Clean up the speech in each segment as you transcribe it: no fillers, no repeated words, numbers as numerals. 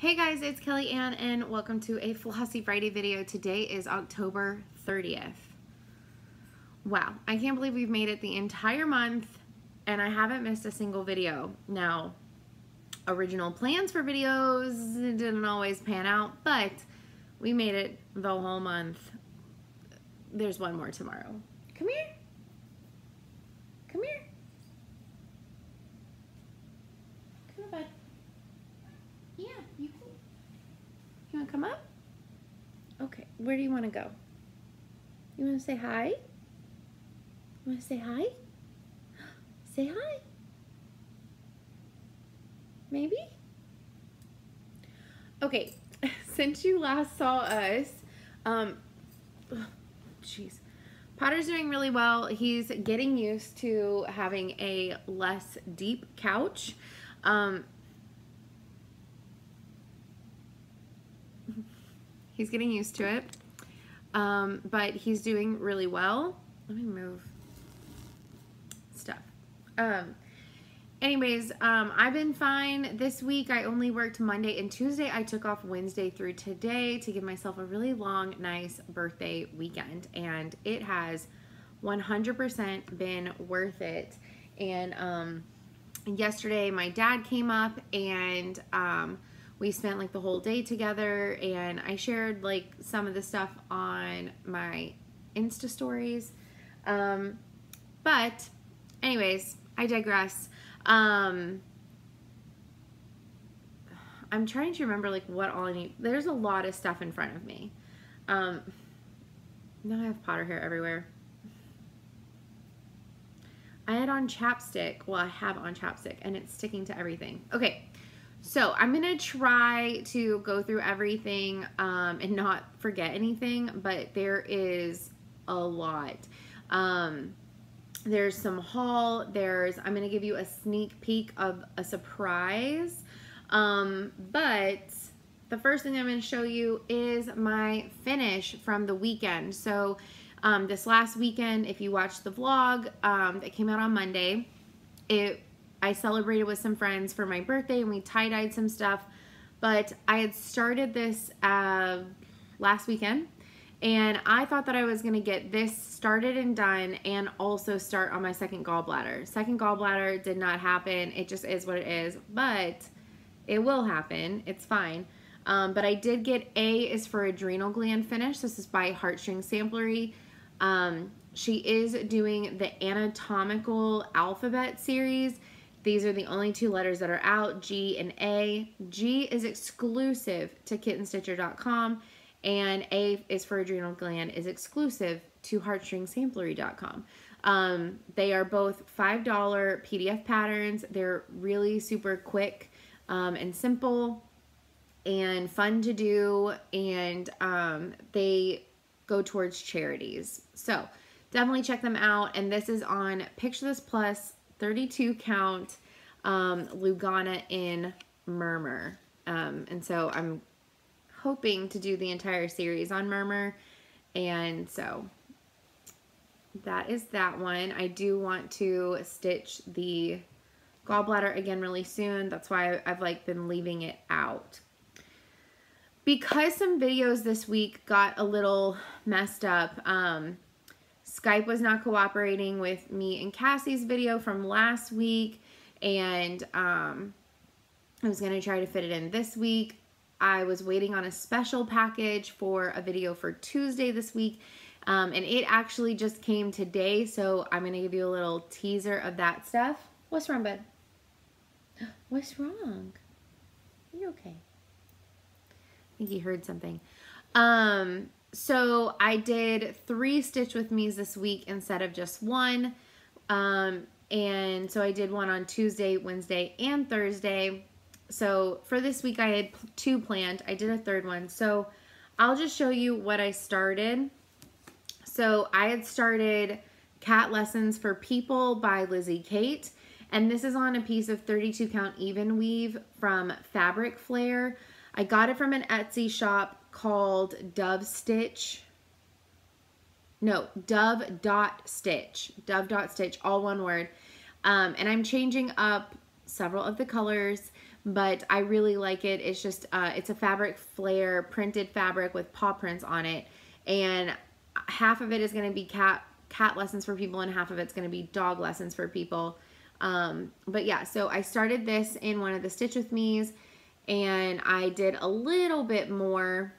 Hey guys, it's Kelly Ann and welcome to a Flossy Friday video. Today is October 30th. Wow, I can't believe we've made it the entire month and I haven't missed a single video. Now, original plans for videos didn't always pan out, but we made it the whole month. There's one more tomorrow. Come here. Come here. Come here, bud. Yeah, you can. You want to come up? Okay, where do you want to go? You want to say hi? You want to say hi? Say hi. Maybe? Okay, since you last saw us, jeez. Potter's doing really well. He's getting used to having a less deep couch. He's getting used to it, but he's doing really well. Let me move stuff. Anyways, I've been fine this week. I only worked Monday and Tuesday. I took off Wednesday through today to give myself a really long, nice birthday weekend, and it has 100% been worth it. And yesterday my dad came up and we spent like the whole day together, and I shared like some of the stuff on my Insta stories. But anyways, I digress. I'm trying to remember like what all I need. There's a lot of stuff in front of me. Now I have Potter hair everywhere. I had on chapstick. Well, I have on chapstick and it's sticking to everything. Okay. So I'm going to try to go through everything and not forget anything, but there is a lot. There's some haul. I'm going to give you a sneak peek of a surprise. But the first thing I'm going to show you is my finish from the weekend. So this last weekend, if you watched the vlog that came out on Monday, I celebrated with some friends for my birthday and we tie-dyed some stuff, but I had started this last weekend and I thought that I was going to get this started and done and also start on my second gallbladder. Second gallbladder did not happen. It just is what it is, but it will happen. It's fine. But I did get A is for adrenal gland finish. This is by Heartstring Samplery. She is doing the anatomical alphabet series. These are the only two letters that are out, G and A. G is exclusive to kittenstitcher.com, and A is for adrenal gland is exclusive to heartstringsamplery.com. They are both $5 PDF patterns. They're really super quick and simple and fun to do, and they go towards charities. So definitely check them out. And this is on Picture This Plus 32 count Lugana in Murmur. And so I'm hoping to do the entire series on Murmur. And so that is that one. I do want to stitch the gallbladder again really soon. That's why I've like been leaving it out. Because some videos this week got a little messed up, Skype was not cooperating with me and Cassie's video from last week, and I was going to try to fit it in this week. I was waiting on a special package for a video for Tuesday this week, and it actually just came today, so I'm going to give you a little teaser of that stuff. What's wrong, bud? What's wrong? Are you okay? I think he heard something. So I did 3 Stitch With Me's this week instead of just one. And so I did one on Tuesday, Wednesday, and Thursday. So for this week I had 2 planned. I did a 3rd one. So I'll just show you what I started. So I had started Cat Lessons for People by Lizzie Kate. And this is on a piece of 32 count even weave from Fabric Flare. I got it from an Etsy shop called Dove.Stitch, all one word. And I'm changing up several of the colors. but I really like it. It's just, it's a fabric flare, printed fabric with paw prints on it. And half of it is going to be cat lessons for people, and half of it's going to be dog lessons for people. But yeah, so I started this in one of the Stitch With Me's, and I did a little bit more.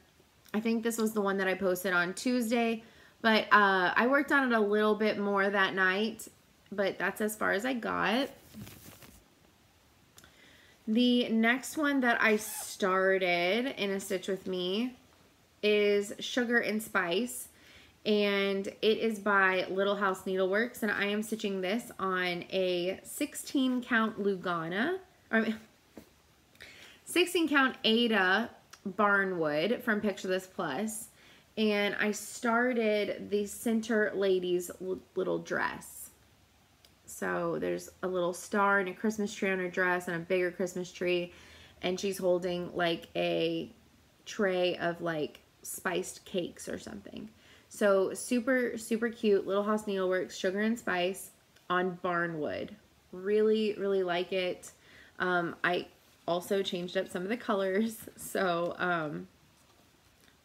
I think this was the one that I posted on Tuesday, but I worked on it a little bit more that night, but that's as far as I got. The next one that I started in a Stitch With Me is Sugar and Spice, and it is by Little House Needleworks, and I am stitching this on a 16 count Lugana, or 16 count Ada Barnwood from Picture This Plus, and I started the Center Lady's little dress. So there's a little star and a Christmas tree on her dress and a bigger Christmas tree, and she's holding like a tray of like spiced cakes or something. So super, super cute. Little House Needleworks, Sugar and Spice on Barnwood. Really, really like it. I also changed up some of the colors, so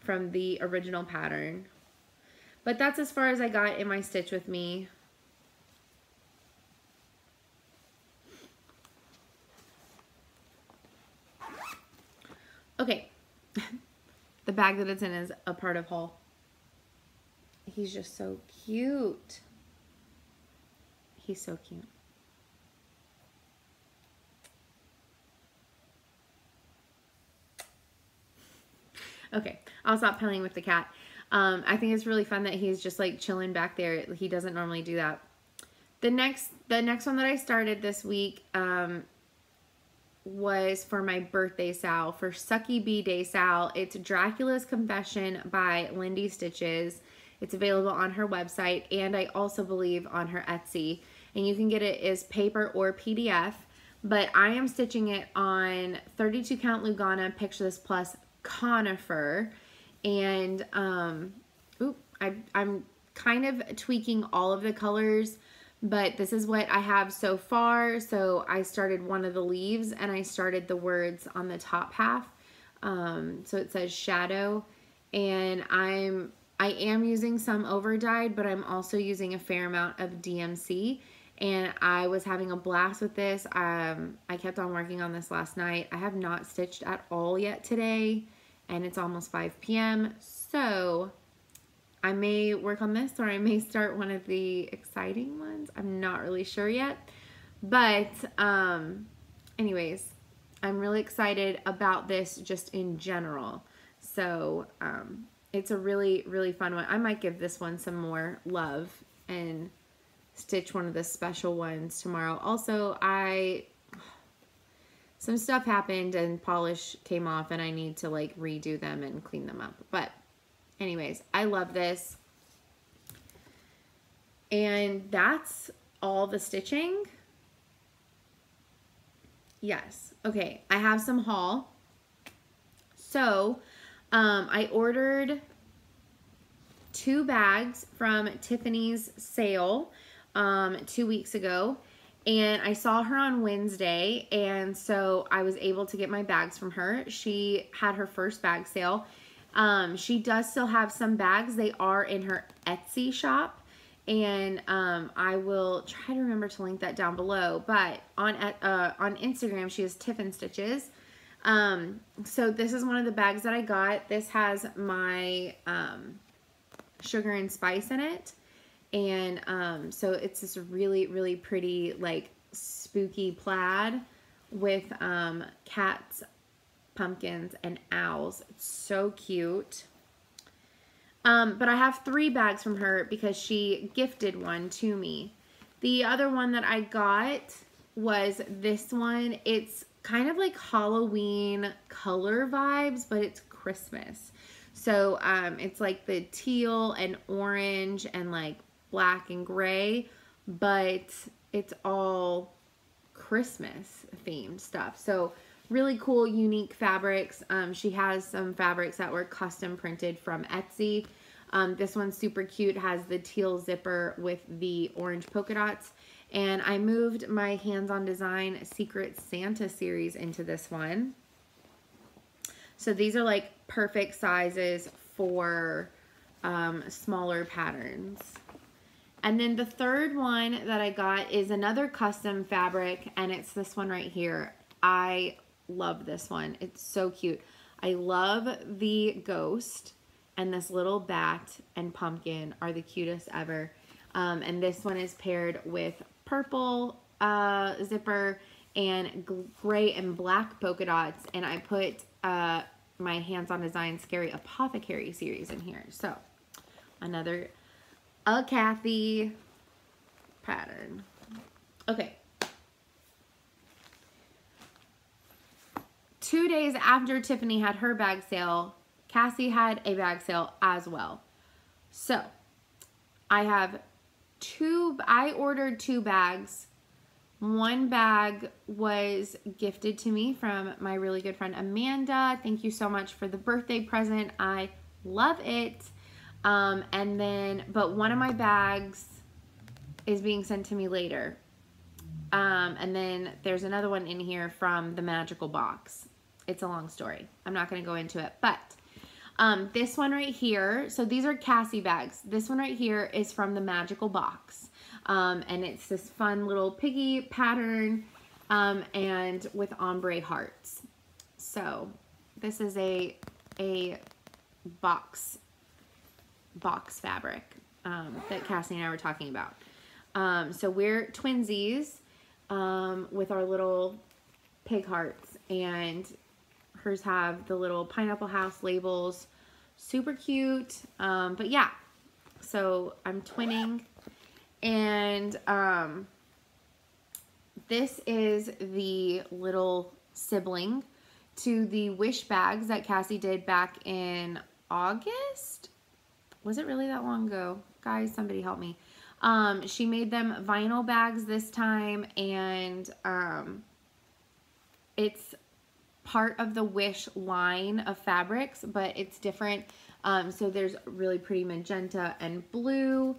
from the original pattern. But that's as far as I got in my Stitch With Me. Okay, the bag that it's in is a part of haul. He's just so cute. He's so cute. Okay, I'll stop playing with the cat. I think it's really fun that he's just like chilling back there. He doesn't normally do that. The next one that I started this week was for my birthday sal, for Sucky Bee Day sal. It's Dracula's Confession by Lindy Stitches. It's available on her website, and I also believe on her Etsy. And you can get it as paper or PDF. But I am stitching it on 32 count Lugana Picture This Plus Conifer. And I'm kind of tweaking all of the colors, but this is what I have so far. So I started one of the leaves, and I started the words on the top half. So it says shadow, and I am using some over dyed, but I'm also using a fair amount of DMC, and I was having a blast with this. I kept on working on this last night. I have not stitched at all yet today, and it's almost 5 p.m. So I may work on this, or I may start one of the exciting ones. I'm not really sure yet. But anyways, I'm really excited about this just in general. So it's a really, really fun one. I might give this one some more love and stitch one of the special ones tomorrow. Also, some stuff happened and polish came off, and I need to like redo them and clean them up. But anyways, I love this. And that's all the stitching. Yes. Okay, I have some haul. So, I ordered 2 bags from Tiffany's sale 2 weeks ago, and I saw her on Wednesday, and so I was able to get my bags from her. She had her first bag sale. She does still have some bags. They are in her Etsy shop, and I will try to remember to link that down below. But on Instagram, she has Tiffin Stitches. So this is one of the bags that I got. This has my Sugar and Spice in it, and so it's this really, really pretty like spooky plaid with cats, pumpkins, and owls. It's so cute. But I have 3 bags from her because she gifted one to me. The other one that I got was this one. It's kind of like Halloween color vibes, but it's Christmas. So it's like the teal and orange and like black and gray, but it's all Christmas themed stuff. So really cool, unique fabrics. She has some fabrics that were custom printed from Etsy. This one's super cute, has the teal zipper with the orange polka dots. And I moved my hands-on design Secret Santa series into this one. So these are like perfect sizes for smaller patterns. And then the third one that I got is another custom fabric, and it's this one right here. I love this one. It's so cute. I love the ghost, and this little bat and pumpkin are the cutest ever. And this one is paired with purple zipper and gray and black polka dots, and I put my hands-on design Scary Apothecary series in here. So another Kathy pattern. Okay. 2 days after Tiffany had her bag sale, Cassie had a bag sale as well. So I ordered 2 bags. One bag was gifted to me from my really good friend Amanda. Thank you so much for the birthday present. I love it. But one of my bags is being sent to me later. And then there's another one in here from the magical box. It's a long story. I'm not going to go into it, but this one right here, so these are Cassie bags. This one right here is from the magical box. And it's this fun little piggy pattern, and with ombre hearts. So this is a box fabric, that Cassie and I were talking about. So we're twinsies, with our little pig hearts, and hers have the little pineapple house labels. Super cute. But yeah, so I'm twinning. And this is the little sibling to the wish bags that Cassie did back in August. Was it really that long ago? Guys, somebody help me. She made them vinyl bags this time, and it's part of the Wish line of fabrics, but it's different. So there's really pretty magenta and blue.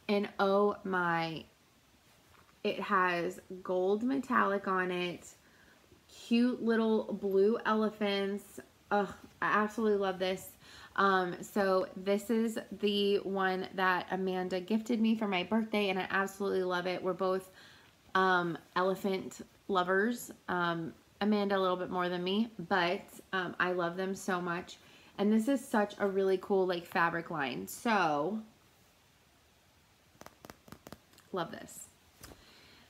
And oh my, it has gold metallic on it. Cute little blue elephants. Ugh, I absolutely love this. So this is the one that Amanda gifted me for my birthday, and I absolutely love it. We're both elephant lovers. Amanda a little bit more than me, but I love them so much. And this is such a really cool like fabric line. So love this.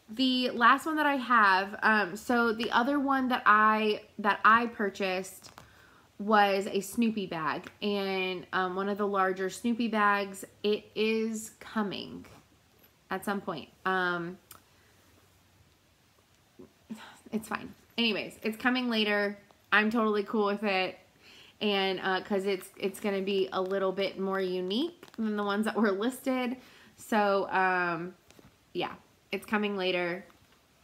The last one that I have, so the other one that I purchased was a Snoopy bag, and one of the larger Snoopy bags. It is coming at some point. It's fine. Anyways, it's coming later. I'm totally cool with it, and because it's going to be a little bit more unique than the ones that were listed. So yeah, it's coming later.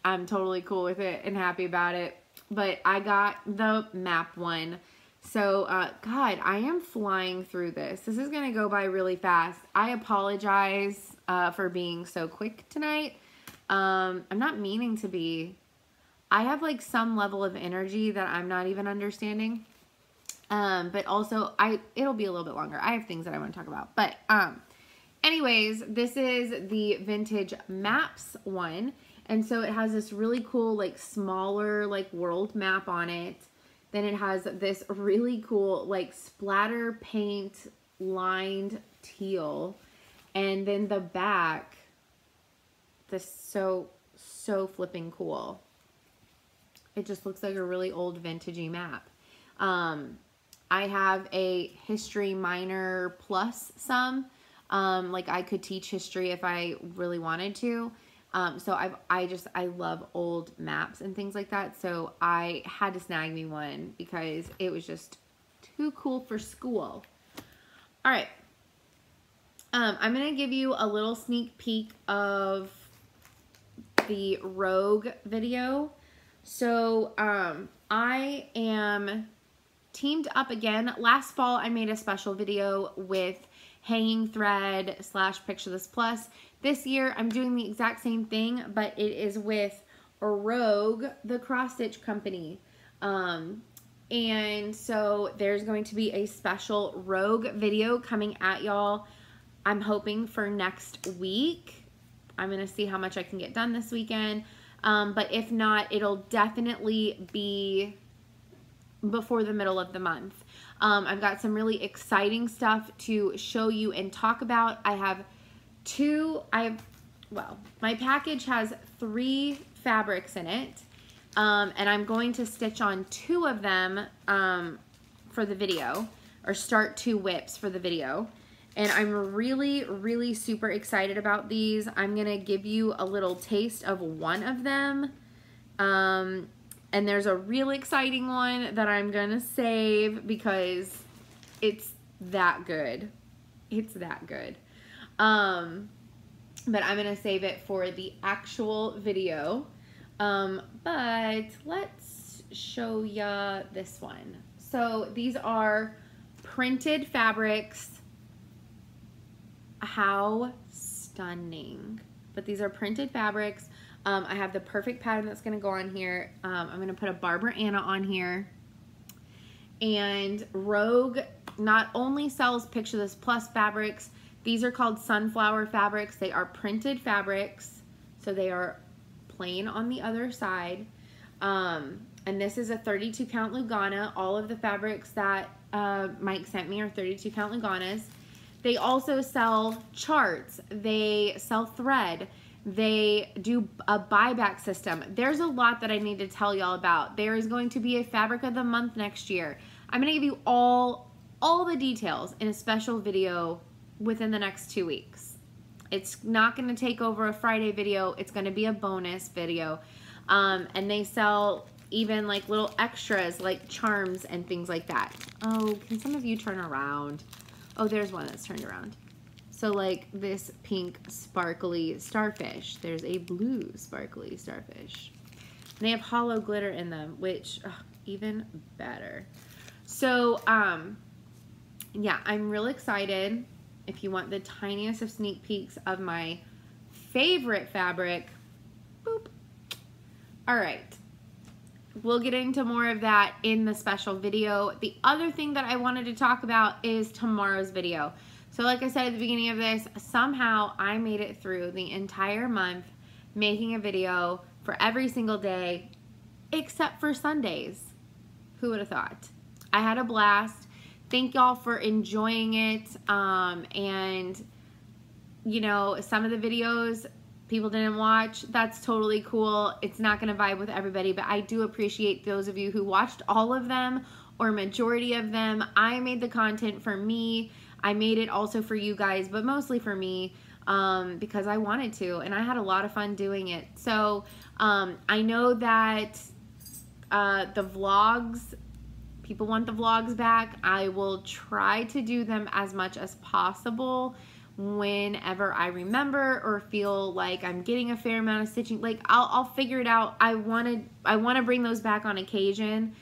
I'm totally cool with it and happy about it. But I got the map one. So, God, I am flying through this. This is going to go by really fast. I apologize for being so quick tonight. I'm not meaning to be. I have like some level of energy that I'm not even understanding. But also, it'll be a little bit longer. I have things that I want to talk about. But, anyways, this is the Vintage Maps one. And so it has this really cool, like, smaller, like, world map on it. Then it has this really cool, like, splatter paint lined teal. And then the back, this so flipping cool. It just looks like a really old vintagey map. I have a History Minor Plus some. Like I could teach history if I really wanted to. So I love old maps and things like that. So I had to snag me one because it was just too cool for school. All right. I'm going to give you a little sneak peek of the Rogue video. So, I am teamed up again. Last fall, I made a special video with hanging thread / Picture This Plus. This year I'm doing the exact same thing, but it is with Rogue, the cross stitch company. And so there's going to be a special Rogue video coming at y'all. I'm hoping for next week. I'm going to see how much I can get done this weekend. But if not, it'll definitely be before the middle of the month. I've got some really exciting stuff to show you and talk about. I have my package has 3 fabrics in it. And I'm going to stitch on 2 of them for the video, or start 2 whips for the video. And I'm really, really super excited about these. I'm going to give you a little taste of one of them. And there's a really exciting one that I'm going to save because it's that good. It's that good. But I'm going to save it for the actual video. But let's show ya this one. So these are printed fabrics. How stunning. But these are printed fabrics. I have the perfect pattern that's going to go on here. I'm going to put a Barbara Anna on here. And Rogue not only sells Picture This Plus fabrics, these are called sunflower fabrics. They are printed fabrics, so they are plain on the other side. And this is a 32 count Lugana. All of the fabrics that Mike sent me are 32 count Luganas. They also sell charts. They sell thread. They do a buyback system. There's a lot that I need to tell y'all about. There is going to be a fabric of the month next year. I'm going to give you all the details in a special video within the next 2 weeks. It's not going to take over a Friday video. It's going to be a bonus video. And they sell even like little extras like charms and things like that. Oh, can some of you turn around? Oh, there's one that's turned around. So like this pink sparkly starfish. There's a blue sparkly starfish. And they have hollow glitter in them, which even better. So yeah, I'm real excited. If you want the tiniest of sneak peeks of my favorite fabric, boop. All right. We'll get into more of that in the special video. The other thing that I wanted to talk about is tomorrow's video. So like I said at the beginning of this, somehow I made it through the entire month making a video for every single day except for Sundays. Who would have thought? I had a blast. Thank y'all for enjoying it. And you know, some of the videos people didn't watch. That's totally cool. It's not going to vibe with everybody, but I do appreciate those of you who watched all of them or majority of them. I made the content for me. I made it also for you guys, but mostly for me because I wanted to, and I had a lot of fun doing it. So I know that the vlogs, people want the vlogs back. I will try to do them as much as possible whenever I remember or feel like I'm getting a fair amount of stitching. Like I'll figure it out. I want to bring those back on occasion.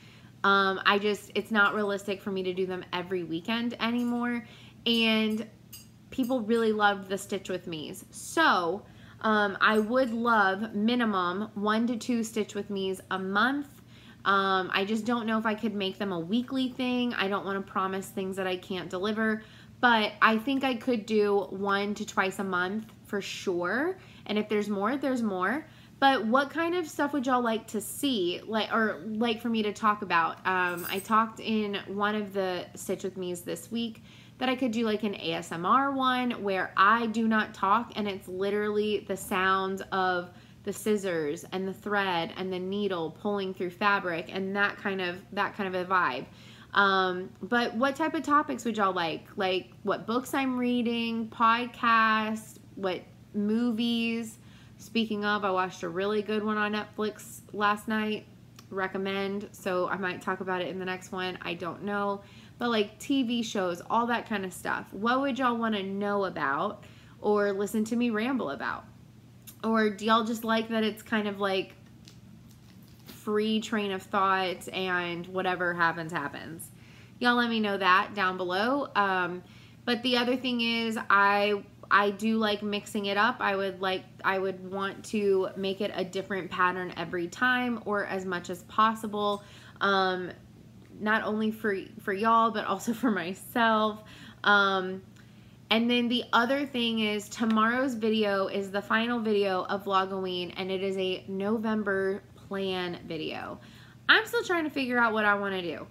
It's not realistic for me to do them every weekend anymore. And people really loved the Stitch With Me's. So I would love minimum 1 to 2 Stitch With Me's a month. I just don't know if I could make them a weekly thing. I don't want to promise things that I can't deliver. But I think I could do 1 to twice a month for sure. And if there's more, there's more. But what kind of stuff would y'all like to see, like for me to talk about? I talked in one of the Stitch With Me's this week that I could do like an ASMR one where I do not talk and it's literally the sounds of the scissors and the thread and the needle pulling through fabric and that kind of a vibe. But what type of topics would y'all like? Like what books I'm reading, podcasts, what movies? Speaking of, I watched a really good one on Netflix last night. Recommend. So I might talk about it in the next one. I don't know. But like TV shows, all that kind of stuff. What would y'all want to know about or listen to me ramble about? Or do y'all just like that it's kind of like free train of thought and whatever happens, happens? Y'all let me know that down below. But the other thing is I do like mixing it up. I would want to make it a different pattern every time, or as much as possible. Not only for y'all, but also for myself. And then the other thing is, tomorrow's video is the final video of Vlogoween, and it is a November plan video. I'm still trying to figure out what I want to do.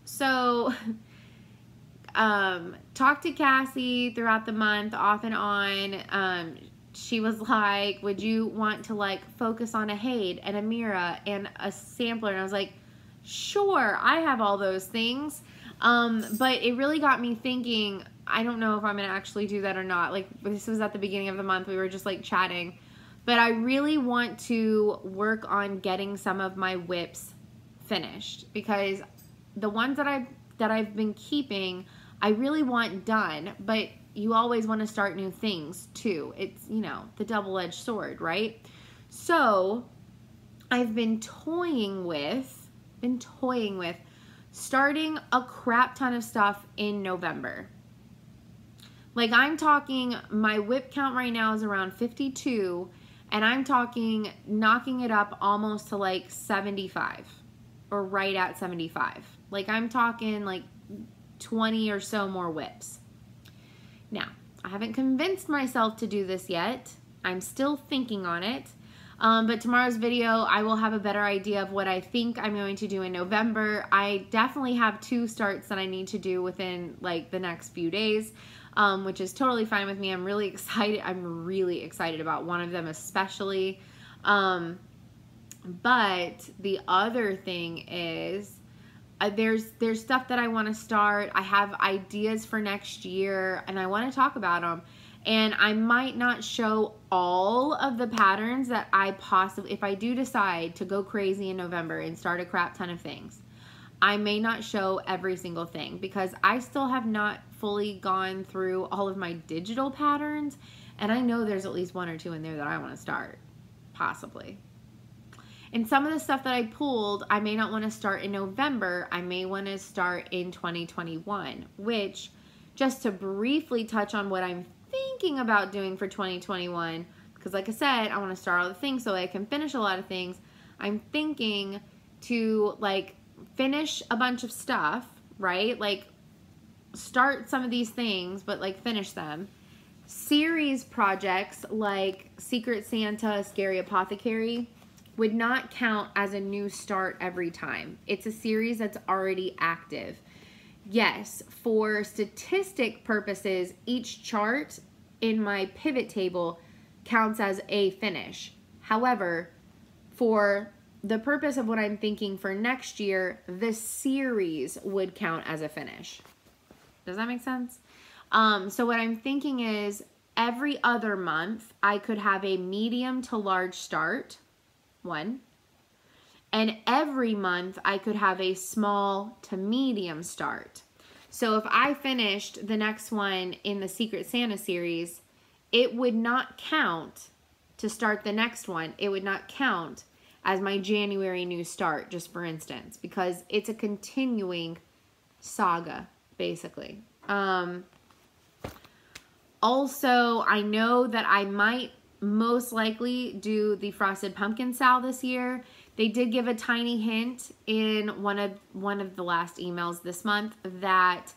So, talked to Cassie throughout the month, off and on. She was like, would you want to like focus on a Haid and a Mira and a sampler? And I was like, sure, I have all those things. But it really got me thinking, I don't know if I'm going to actually do that or not. Like, this was at the beginning of the month. We were just like chatting. But I really want to work on getting some of my whips finished, because the ones that I've been keeping, I really want done. But you always want to start new things too. It's, you know, the double-edged sword, right? So I've been toying with starting a crap ton of stuff in November. Like, I'm talking, my whip count right now is around 52, and I'm talking knocking it up almost to like 75, or right at 75. Like, I'm talking like 20 or so more whips. Now, I haven't convinced myself to do this yet. I'm still thinking on it. But tomorrow's video, I will have a better idea of what I think I'm going to do in November. I definitely have 2 starts that I need to do within like the next few days, which is totally fine with me. I'm really excited. I'm really excited about one of them especially. But the other thing is, there's stuff that I want to start. I have ideas for next year, and I want to talk about them. And I might not show all of the patterns that I possibly, if I do decide to go crazy in November and start a crap ton of things, I may not show every single thing, because I still have not fully gone through all of my digital patterns, and I know there's at least 1 or 2 in there that I want to start, possibly. And some of the stuff that I pulled, I may not want to start in November. I may want to start in 2021, which, just to briefly touch on what I'm thinking about doing for 2021, because like I said, I want to start all the things so I can finish a lot of things. I'm thinking to like finish a bunch of stuff, right? Like, start some of these things, but like finish them. Series projects like Secret Santa, Scary Apothecary would not count as a new start every time. It's a series that's already active. Yes, for statistic purposes, each chart in my pivot table counts as a finish. However, for the purpose of what I'm thinking for next year, the series would count as a finish. Does that make sense? So what I'm thinking is, every other month, I could have a medium to large start, 1. And every month, I could have a small to medium start. So if I finished the next one in the Secret Santa series, it would not count to start the next one. It would not count as my January new start, just for instance, because it's a continuing saga, basically. Also, I know that I might most likely do the Frosted Pumpkin Sal this year. They did give a tiny hint in one of the last emails this month that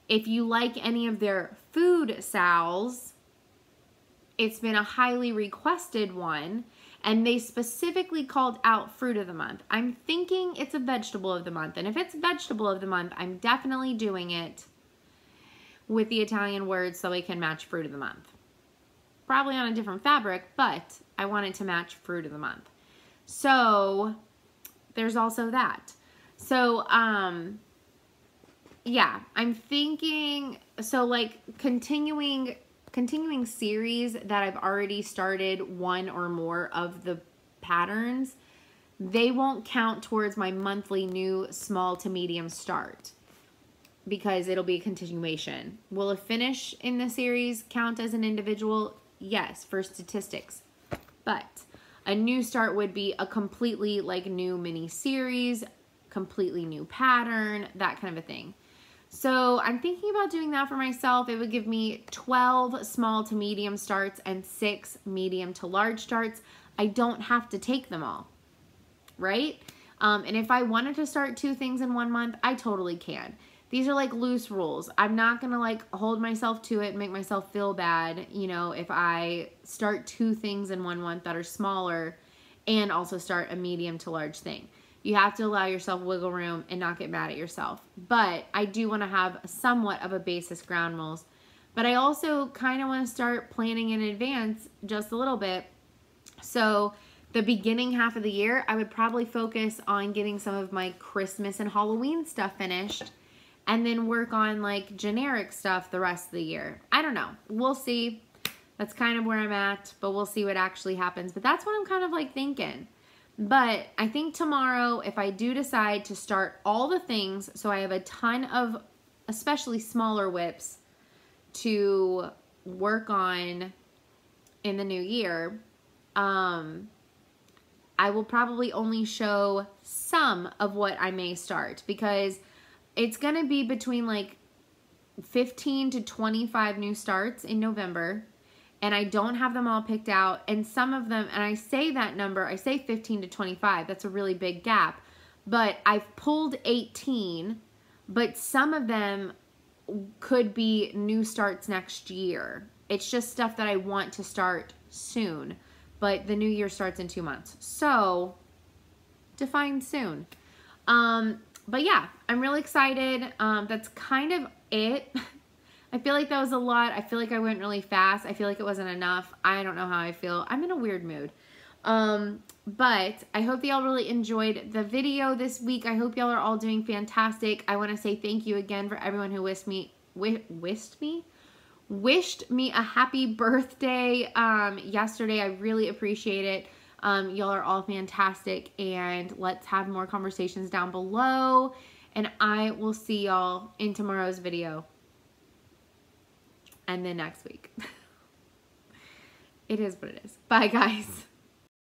if you like any of their food sals, it's been a highly requested one, and they specifically called out fruit of the month. I'm thinking it's a vegetable of the month, and if it's vegetable of the month, I'm definitely doing it with the Italian words so it can match fruit of the month. Probably on a different fabric, but I want it to match fruit of the month. So there's also that. So yeah, I'm thinking, so like continuing series that I've already started 1 or more of the patterns, they won't count towards my monthly new small to medium start, because it'll be a continuation. Will a finish in the series count as an individual? Yes, for statistics. But a new start would be a completely like new mini series, completely new pattern, that kind of a thing. So I'm thinking about doing that for myself. It would give me 12 small to medium starts and 6 medium to large starts. I don't have to take them all, right? And if I wanted to start 2 things in 1 month, I totally can. These are like loose rules. I'm not going to like hold myself to it and make myself feel bad, you know, if I start 2 things in 1 month that are smaller and also start a medium to large thing. You have to allow yourself wiggle room and not get mad at yourself. But I do want to have somewhat of a basis ground rules. But I also kind of want to start planning in advance just a little bit. So the beginning half of the year, I would probably focus on getting some of my Christmas and Halloween stuff finished and then work on like generic stuff the rest of the year. I don't know. We'll see. That's kind of where I'm at, but we'll see what actually happens. But that's what I'm kind of like thinking. But I think tomorrow, if I do decide to start all the things, so I have a ton of especially smaller whips to work on in the new year, I will probably only show some of what I may start because it's going to be between like 15 to 25 new starts in November. And I don't have them all picked out. And some of them, and I say that number, I say 15 to 25. That's a really big gap. But I've pulled 18, but some of them could be new starts next year. It's just stuff that I want to start soon. But the new year starts in 2 months. So, define soon. But yeah, I'm really excited. That's kind of it. I feel like that was a lot. I feel like I went really fast. I feel like it wasn't enough. I don't know how I feel. I'm in a weird mood. But I hope y'all really enjoyed the video this week. I hope y'all are all doing fantastic. I want to say thank you again for everyone who wished me a happy birthday yesterday. I really appreciate it. Y'all are all fantastic, and let's have more conversations down below. And I will see y'all in tomorrow's video. And then next week. It is what it is. Bye, guys.